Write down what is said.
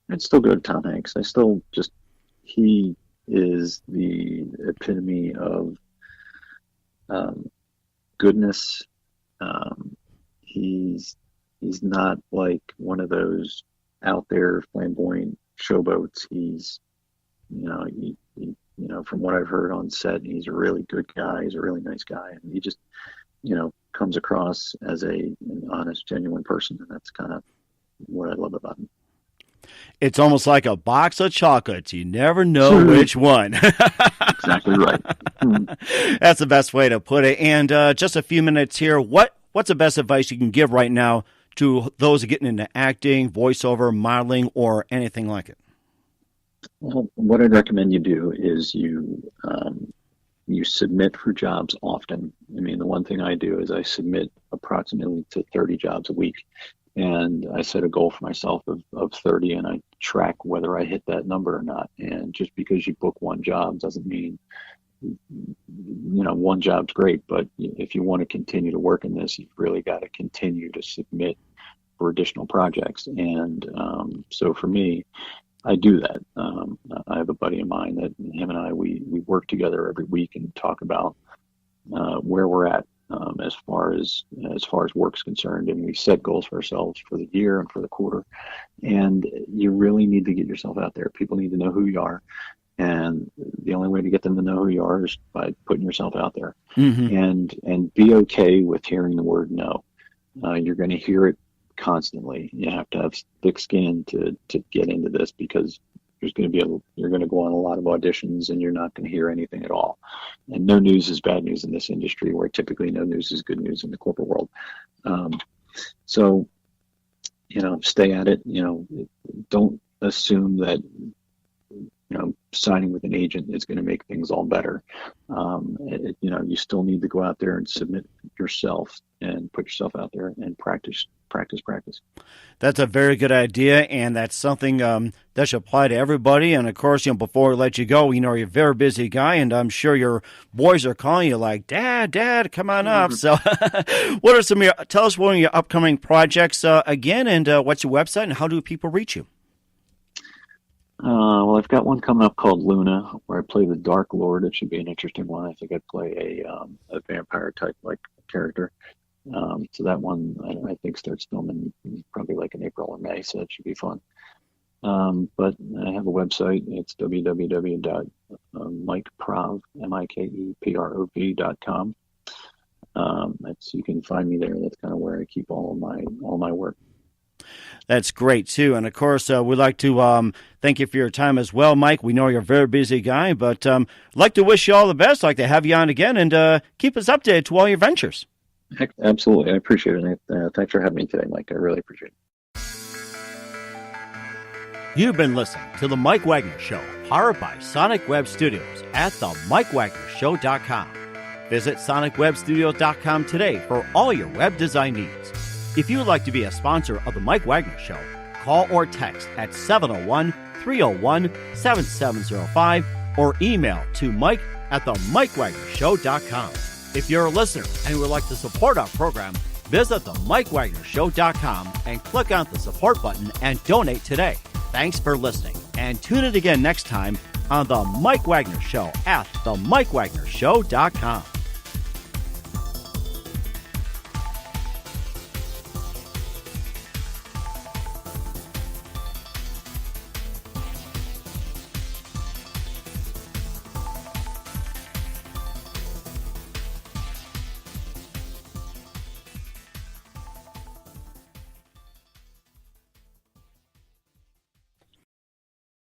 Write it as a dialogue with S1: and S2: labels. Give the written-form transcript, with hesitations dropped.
S1: I'd still go to Tom Hanks. He is the epitome of goodness. Um, he's not like one of those out there flamboyant showboats. He's, from what I've heard on set, he's a really good guy. He's a really nice guy, and he just, comes across as an honest, genuine person, and that's kind of what I love about him.
S2: It's almost like a box of chocolates. You never know which one.
S1: Exactly right.
S2: That's the best way to put it. And just a few minutes here. What's the best advice you can give right now to those getting into acting, voiceover, modeling, or anything like it?
S1: Well, what I'd recommend you do is you submit for jobs often. I mean, the one thing I do is I submit approximately to 30 jobs a week. And I set a goal for myself of 30, and I track whether I hit that number or not. And just because you book one job doesn't mean, one job's great. But if you want to continue to work in this, you've really got to continue to submit for additional projects. And so for me, I do that. I have a buddy of mine that him and I, we work together every week and talk about where we're at. As far as work's concerned, and we set goals for ourselves for the year and for the quarter. And you really need to get yourself out there. People need to know who you are, and the only way to get them to know who you are is by putting yourself out there. And be okay with hearing the word no. You're going to hear it constantly. You have to have thick skin to get into this, because you're going to go on a lot of auditions and you're not going to hear anything at all. And no news is bad news in this industry, where typically no news is good news in the corporate world. So, stay at it. Don't assume that, signing with an agent is going to make things all better. You still need to go out there and submit yourself and put yourself out there and practice.
S2: That's a very good idea, and that's something that should apply to everybody. And of course, before we let you go, you're a very busy guy, and I'm sure your boys are calling you like, Dad, come on up. So tell us one of your upcoming projects again, and what's your website, and how do people reach you?
S1: Well, I've got one coming up called Luna, where I play the Dark Lord. It should be an interesting one. I think I'd play a vampire type like character. So that one I think starts filming probably like in April or May, so that should be fun. But I have a website. It's www.mikeprov.com. You can find me there. That's kind of where I keep all my work.
S2: That's great, too. And, of course, we'd like to thank you for your time as well, Mike. We know you're a very busy guy, but I'd like to wish you all the best. I'd like to have you on again and keep us updated to all your ventures.
S1: Heck, absolutely. I appreciate it. Thanks for having me today, Mike. I really appreciate it.
S2: You've been listening to The Mike Wagner Show, powered by Sonic Web Studios at themikewagnershow.com. Visit sonicwebstudios.com today for all your web design needs. If you would like to be a sponsor of The Mike Wagner Show, call or text at 701-301-7705 or email to mike@themikewagnershow.com. If you're a listener and would like to support our program, visit themikewagnershow.com and click on the support button and donate today. Thanks for listening, and tune in again next time on The Mike Wagner Show at themikewagnershow.com.